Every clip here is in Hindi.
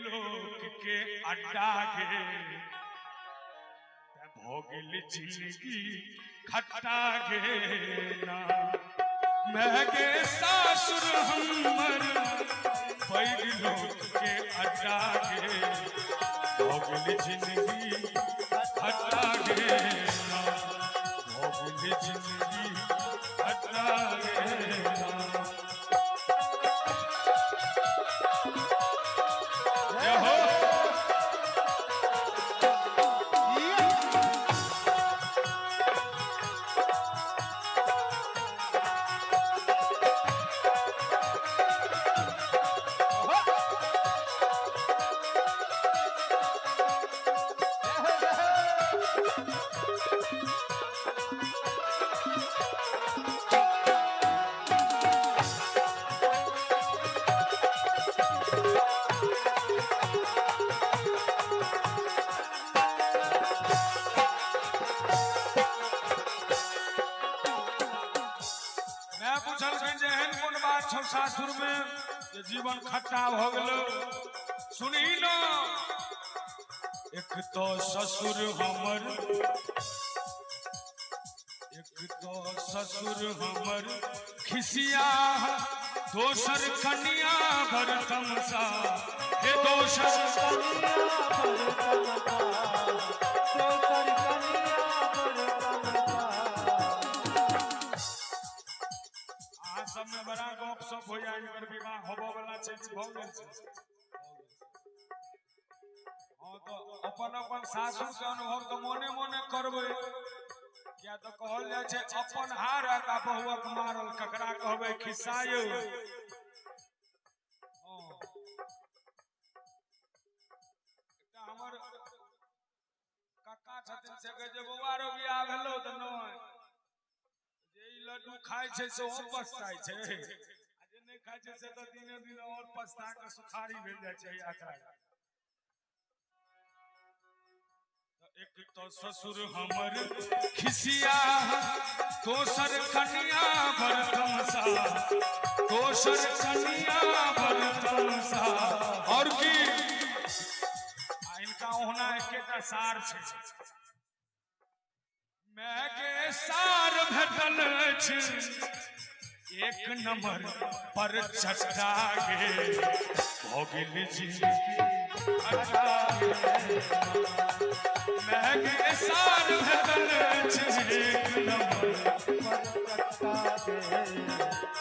लोक के अड्डा गे भोगिल जिंदगी खट्टा गे ना मैं गे सासुर हमर पैग लोक के अड्डा गे भोगिल जिंदगी खट्टा गे ना भोगिल जिंदगी खट्टा गे ना। सासुर में जीवन खट्टा हो गलो सुनी न एक तो ससुर हमर खिसिया दोसर कन्या भर तमसा हे दोसर सब में बड़ा गप सप हो जाए इनकर विवाह होबो वाला छै भ गेल छै। हां तो अपन अपन सासुर के अनुभव तो मोने मोने करबै क्या तो कहल जाय छै अपन हार का बहुक मारल ककरा कहबै खिस्सायो। हां एकटा हमर काका छथिन से के जे बौआ रो बियाह भेलो त नै लड्डू खाए छे से और पछताई छे आ जे नहीं खाए छे से तो दिने दिन और पछता के सुखारी भेल जाय छे यात्रा। एक तो ससुर हमर खिसिया दोसर कन्या भर तमसा दोसर कन्या भर तमसा और की इनका ओहना एकेटा सार छे मैं के सार भेटल छै एक नंबर पर चट्टा गे भोगिल जिंदगी खट्टा गे मैं के सार भेटल छै एक नंबर पर चट्टा गे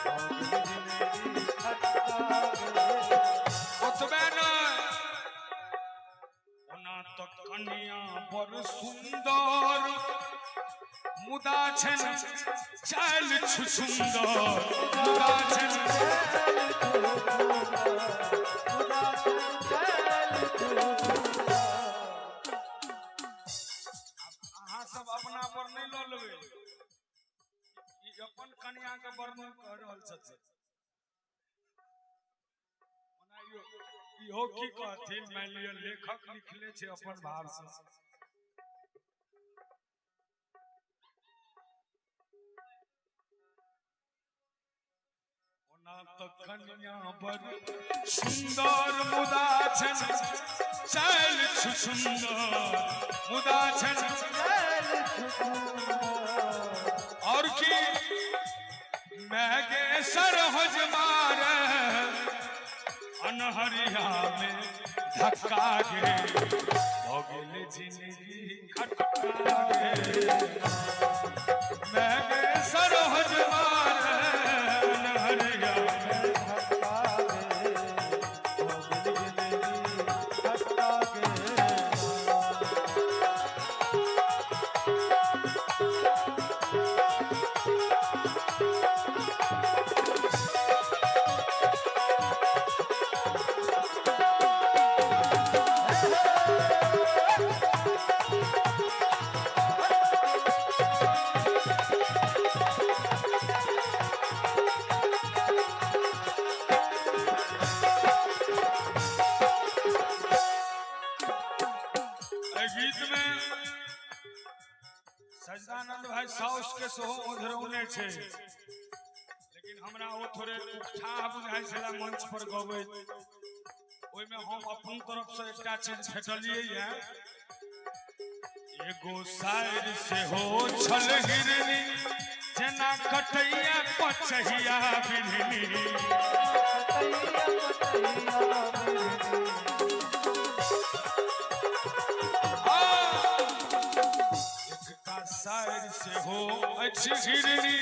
भोगिल जिंदगी खट्टा गे। ओतबे न ओना तो कन्या बड़ सुंदर मुदा छन चाल छु सुंदर मुदा छन अहाँ सब अपना पर नहीं ल लेबै ई अपन कन्या के वर्णन कर रहल छथि ओना इहो की कहथिन मान लिअ लेखक लिखले छै अपन भाव से ना तो कन्या बड़ सुंदर मुदा छन चाल छु सुंदर मुदा छन और की मैं के सरहज मार अनहरिया में धक्का गे भोगिल जिंदगी खट्टा गे मैं के सरहज मार सजदानंद भाई साउस के सेहो ओझरौने छै लेकिन हमरा ओ थोड़े उठा बुझाइ छला मंच पर गबै ओइ में हम अपन तरफ से एकटा चीज भेटलिए है एगो शायर से हो छल गिरनी जना कटैया पचहिया बिननी एकटा शायर से हो अछि गिरनी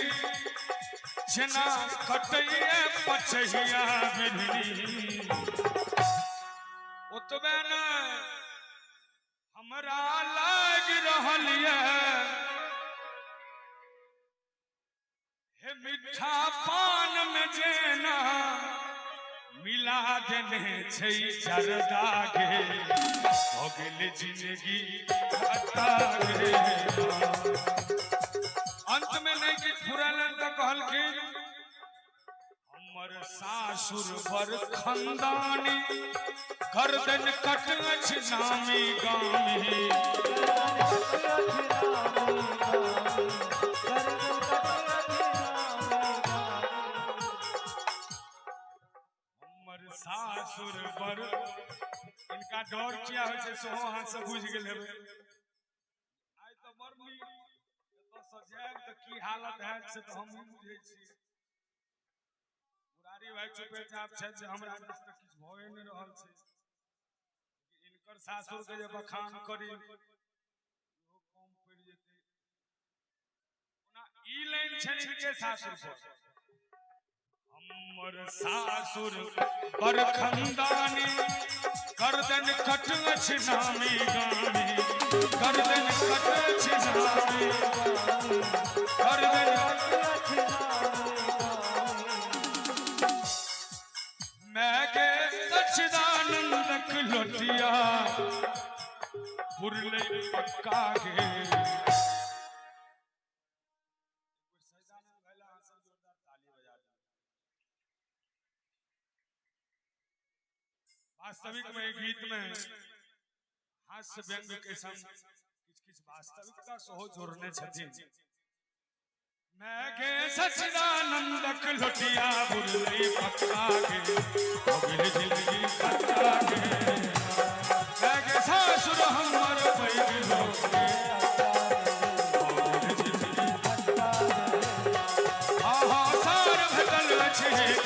जना कटैया पचहिया बिननी ओतबे न हमरा लाग रहल हे मीठा पान में जेना मिला देने छै जरदा गे हो गेल जिंदगी खता गे अंत में नहीं किछ फुरलन तो कहलखिन हमर सासुर बर खंदानी गर्दन कटछ नामी गामी हमर सासुर बर इनका डर किया होइ छै सेहो अहाँ सब बुझ गेल हेबै आइ त बरनी एतऽ सँ जायब त की हालत हैत से त हम बुझै छी मुरारी भाई चुपचाप छै जे हमरा दिस त किछ भए नहि रहल छै इनकर सासुर के जे बखान करी इहो कम पड़ जेतै ओना ई लाइन छै इनके सासुर पर हमर सासुर बर खंदानी गर्दन कटछ नामी गामी गर्दन कटछ नामी गर्दन मैं के सच्चिदानंद लोटिया पुरले पक्का गे वास्तविक में गीत में हास्य व्यंग के संग किछ वास्तविकता सहो जोड़ने छथिन मैं गे सच्चिदानंद लोटिया बुरली पक्का गे हो गेल जिंदगी खता गे मैं गे सासुर हमर पैग लोग गे हो गेल जिंदगी खता गे आहा सार भेटल अछि